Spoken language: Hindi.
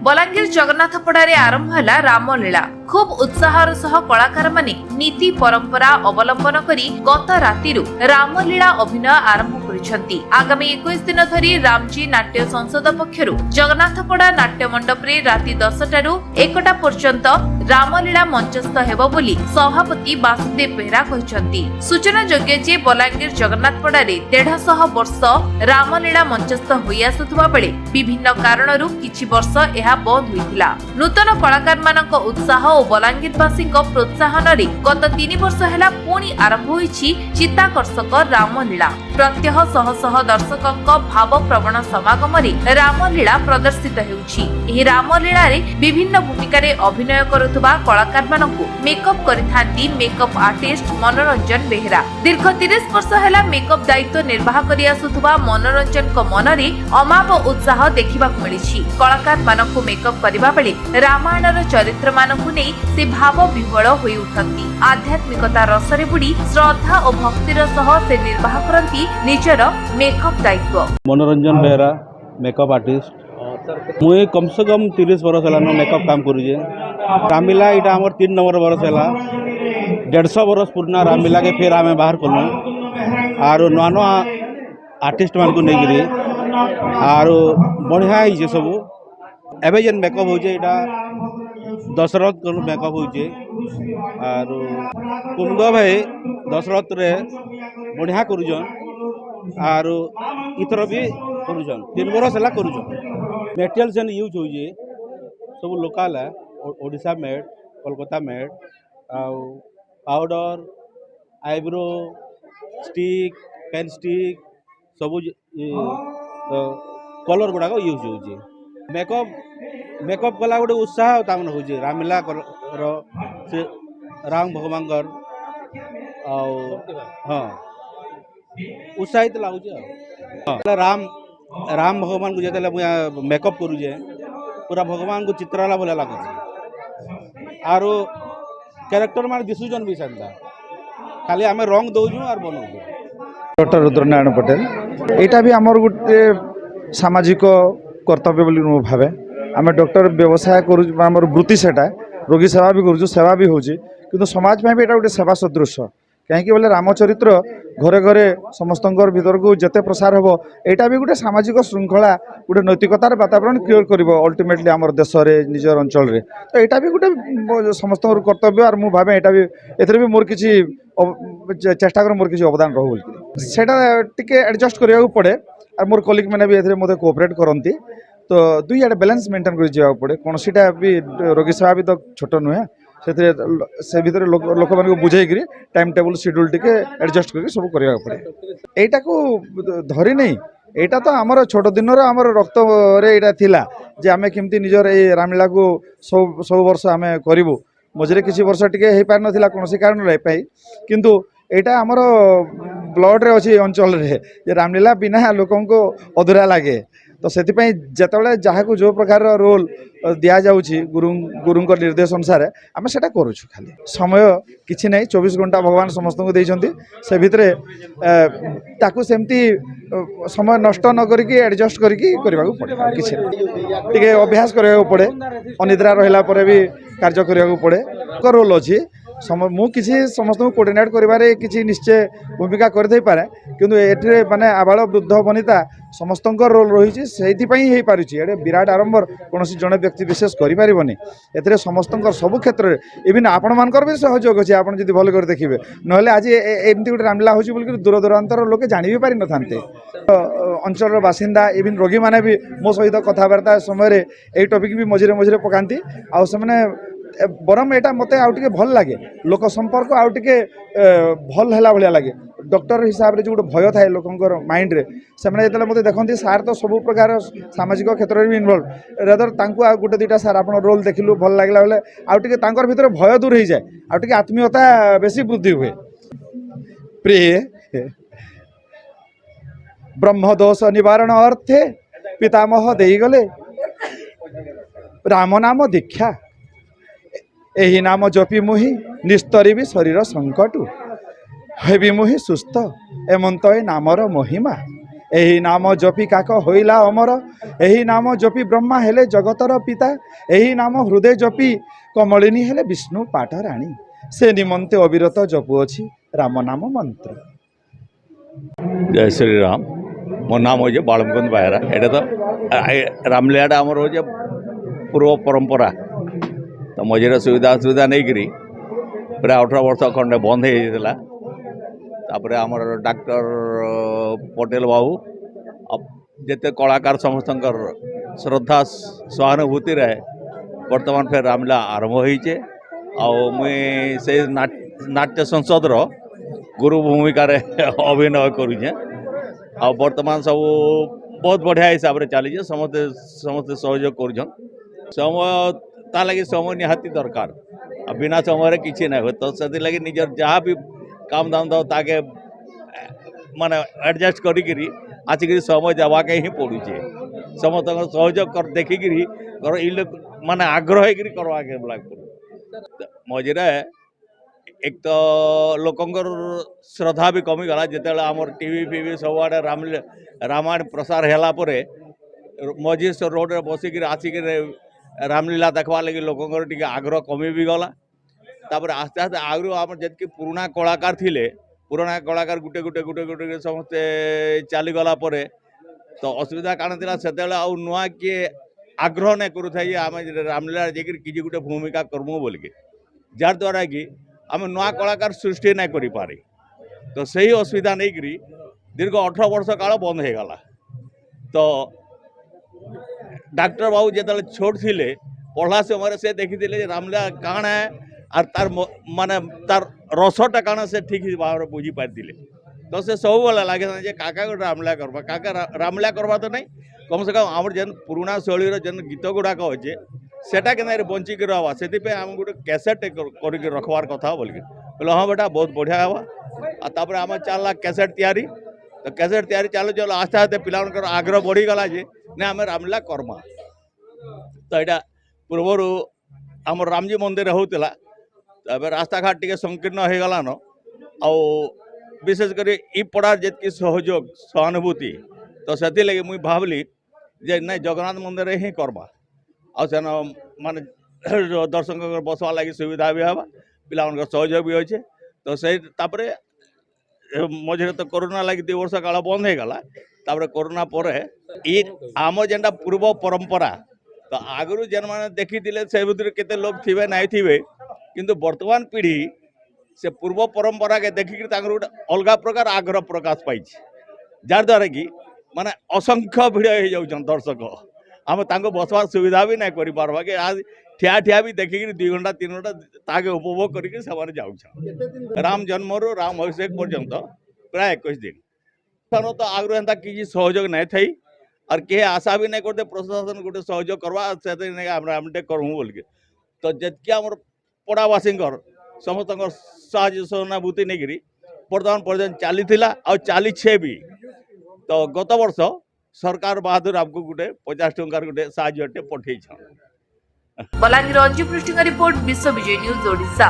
बलांगीर जगन्नाथपड़ारे आरंभ है रामलीला। खूब उत्साहर सह कलाकार माने नीति परंपरा अवलंबन करी गत रातिरु रामलीला अभिनय आरंभ करिसेंती। आगामी 21 दिन धरी रामजी नाट्य संसद पक्षरु जगन्नाथपड़ा नाट्य मंडप रे राति 10 टारु 1 टा पर्यंत रामलीला मंचस्थ हेबो बोली सभापति वासुदेव बेहरा कहिसेंती। सूचना योग्य जे बलांगीर जगन्नाथपड़ा रे 150 वर्ष रामलीला मंचस्थ होई आसुथबा बेले विभिन्न कारणरू किछि वर्ष एहा बंद होइतिला। नूतन कलाकार मानक उत्साह और बलांगीरवासी प्रोत्साहन रे गत 3 वर्ष हेला पुणी आरंभ होईछि चित्ताकर्षक रामलीला। प्रत्यह शह शह दर्शकक भावप्रवण समागम रे रामलीला प्रदर्शित हेउछि। एही रामलीला रे विभिन्न भूमिका रे अभिनय करुथबा कलाकार मानकु मेकअप करिथांती मेकअप आर्टिस्ट मनोरंजन बेहरा। दीर्घ 30 वर्ष हेला मेकअप दायित्व निर्वाह करि आसुथबा मनोरंजन को मन रे अमाप उत्साह देखिबाक मिलिछि। कलाकार मानकु मेकअप करिबा बेले रामायणर चरित्र मानकु नै से भाव विह्वल होई उठंती। आध्यात्मिकता रसरे बुडी श्रद्धा और भक्तिर सह से निर्वाह करंती निजर मेकअप दायित्व। मनोरंजन बेहरा मेकअप आर्टिस्ट मुझे कम से कम 30 वर्ष है मेकअप काम करुचे। रामलीला यहाँ आम 3 नंबर वर्ष है 150 वर्ष पुराना रामलीला के फिर आम बाहर कलु आर नुआ नुआ आर्टिस्ट मान को लेकिन आर बढ़िया है सब एवं जेन मेकअप होचे दशरथ मेकअप होचे आर कुंद भाई दशरथ रे बढ़िया करुचन आर इथर भी करुचन 3 वर्ष है करुचन। मेटेरियल जेन यूज होचे सब लोकल है Odisha made Kolkata made powder eyebrow stick pen stick सब कलर गुड़ाक यूज होचे। मेकअप कला गोटे उत्साह तामन होचे रामलीला से राम भगवान हाँ उत्साहित लगुचे। राम भगवान को जिते मेकअप करुचे पूरा भगवान को चित्राला भले लगुचे आरो कैरेक्टर मान दिशुजन भी सेंता खाली आम रंग दौजु और बनाऊँ। डॉक्टर रुद्रनारायण पटेल यहाँ भी आमर गोटे सामाजिक कर्तव्य बोली मु भावे। आम डॉक्टर व्यवसाय कर वृत्ति सेटा रोगी सेवा भी करूँ सेवा भी होची किंतु समाज में भी गोटे सेवा सदृश कहीं बोले रामचरित्र घरे घरे समस्त भीतर को जिते प्रसार हम यहाँ भी गोटे सामाजिक श्रृंखला गोटे नैतिकतार वातावरण क्रिएट कर अल्टीमेटली आम देश में निजर अंचल में तो यहाँ भी गोटे समस्त कर्तव्य और मुझे भावे यहाँ भी एथरे भी मोर किसी चेष्टा कर मोर किसी अवदान रो टे एडजस्ट करा पड़े और मोर कलिग मैंने भी एथरे मते कोऑपरेट करती तो दुई आड़े बैलेंस मेंटेन कर जावाक पड़े कौन सीटा भी रोगी सेवा भी तो छोट नुहे से भितर लोक मान बुझे टाइम टेबल शेड्यूल टिके एडजस्ट करके सब करने पड़े। एटा को धरी नहीं एटा तो आमर छोट दिन आमर रक्त रे थिला जे आमे केमती निजर ए रामलीला को सब वर्ष आमे करिवु मझे किसी वर्ष टिके हे पार नथिला कोनोसी कारण रे पाई किंतु एटा आमर ब्लड रे अछि अंचल रे जे रामलीला बिना लोकन को अधूरा लागे तो से जिते जहाँ को जो प्रकार रोल दि जाऊँगी गुरु निर्देश अनुसार आम से करुचु खाली समय किसी नहीं 24 घंटा भगवान समस्त को देइछंती से भितरे ताकू सेमती समय नष्ट न करके एडजस्ट करके करने को पड़े किसी टे अभ्यास करने को पड़े अनिद्रा रहा भी कार्य करने को पड़े रोल अच्छी मु किसी समस्त कोऑर्डिनेट करिबारे किसी निश्चय भूमिका करथै पारे किंतु एठरे माने आबाल वृद्ध वनिता समस्त रोल रही से पारुछि एडे विराट आरंभर कौन जड़े व्यक्ति विशेष करें एथरे समस्त सब क्षेत्र में इवन आपण मानकर भी सहयोग अच्छे आप भल कर देखिए ना आज एमती गोटे रामलीला होची बोल दूर दूरांतर लोके जानी भी पारि न थांते अंचल बासिंदा इवन रोगी माने भी मो सहित कथबार्ता समय यही टॉपिक भी मझे मझे पकाती आउ से बरम एटा मते आउ टिके भल लागे लोक संपर्क आउ टिके भल हैला भलिया लागे डॉक्टर हिसाब रे जो गोटे भय थाए लोकंकर माइंड रे सेमने जेतले मते देखंती सार तो सब प्रकार सामाजिक क्षेत्र में भी इन्वॉल्व रेदर तांको आ गोटे दुटा सार आपण रोल देखिलु भल लागला बेले आउ टिके तांकर भीतर भय दूर हो जाए आउ टिके आत्मीयता बेसी वृद्धि हुए। प्रिय ब्रह्म दोष निवारण अर्थे पितामह देई गले राम नाम दीक्षा एही नाम जपी मुहि निस्तरी भी शरीर संकटु हेबी मुहि सुस्थ एमंत ए नामर महिमा एही नाम जपि काक होइला अमर एही नाम जपि ब्रह्मा हेले जगतर पिता एही नाम हृदय जपि कमलिनी हेले विष्णु पाठ राणी से निमंते अविरत जपुअछि राम नाम मंत्र। जय श्री राम। मो नाम हो बालमुकुंद बेहरा। एटा तो रामलीलाटा आमर हो पूर्व परंपरा तो मझे सुविधा असुविधा नहीं करी प्राय 18 वर्ष खंडे बंद होता तापर आमर डॉक्टर पटेल बाबू जिते कलाकार समस्त श्रद्धा सहानुभूति रहे वर्तमान फिर रामलीला आरंभ होइछे मुई से नाट्य संसद रो गुरु भूमिका रे अभिनय करुचे वर्तमान सब बहुत बढ़िया हिसाब से चली समस्ते समस्ते सहयोग कर समय ता लगी समय निहाती दरकार बिना समय किसी ना हो तो से लगी निजर जहाँ भी काम दाम दो ताके माने एडजस्ट करी आसिक समय देवाके ही पड़ुचे समस्त सहयोग कर देखिकी माने आग्रह करवाके लगे मझे एक तो लोकंर श्रद्धा भी कमीगला जिते आमर टीवी फीवी सब आड़े रामायण प्रसार है मझी रोड बसिक आसिक रामलीला देखवा लगे लोकंर टी आग्रह कमी भी गला तापर आस्ते आस्ते आगु आम जी पुराना कलाकार थिले पुराना कलाकार गुटे गुटे गुटे गुटे समस्ते चलीगला तो असुविधा कारण था से नुआ किए आग्रह नहीं करूँ आम रामलीला जाकर किसी गोटे भूमिका करमु बोलिके जार द्वारा कि आम नुआ कलाकार सृष्टि नहीं करि पारे तो सही असुविधा नहीं करी दीर्घ 18 वर्ष काल बंद हो गला तो डॉक्टर बाबू जो छोट थिले पढ़ा समय से देखी रामलीला काण है और तार माने तार रसटा काण से ठीक भाव में बुझी पारी तो से सब लगे काका गोटे रामलीला करवा काका रामलीला करवा तो नहीं कम से कम आम जेन पुराना शैलीर जेन गीत गुड़ाक अच्छे सेटा के बंचिक रहा से आम गोटे कैसेट कर रखबार कथा बोल बोले हाँ बेटा बहुत बढ़िया हवा आम चलला कैसेट तैयारी तो कैसेट तैयारी चालू चलो आस्ते आस्ते पिला आग्रह बढ़ीगला जे ना आम रामलीला करमा तो यहाँ पूर्वर आम रामजी मंदिर होता तब रास्ता घाट टी संकीर्ण हो गलान आ विशेषकर इ पड़ार जी सहयोग सहानुभूति तो से लगे मुई भावली जे नहीं जगन्नाथ मंदिर ही करवा आन मान दर्शक बसवा लगी सुविधा भी हवा पिला सहयोग भी अच्छे तो से मझे तो कोरोना लगी 2 वर्ष काल बंद हो गला तापर कोरोना पर आम जेनटा पूर्व परंपरा तो आगु जेन मैंने देखी से भर केते लोग थे नहीं थे किंतु वर्तमान पीढ़ी से पूर्व परंपरा के देखिक गोटे अलग प्रकार आग्रह प्रकाश पाई जार द्वारा कि माने असंख्य भिड़ हो जाऊन दर्शक आम बसवार सुविधा भी नहीं कर पार्बा कि आज ठिया ठिया भी देखिक 2 घंटा 3 घंटा ताके उपभोग करके जाऊँ राम जन्म राम अभिषेक पर्यंत प्राय 21 दिन तो आग्रह एंता किसी सहयोग नहीं थी और के आशा भी नहीं करते प्रशासन गोटे सहयोग करवा से करूँ बोल के तो जितकी आम पड़ावासी समस्त साहय सहानुभूति नहीं करी बर्तमान पर्यटन चली चली भी तो गत वर्ष सरकार बहादुर आपको गोटे 50 टंकार गोटे साहय पठे बलांगीर अंजु पृष्ठ रिपोर्ट विश्व विजय न्यूज ओडिशा।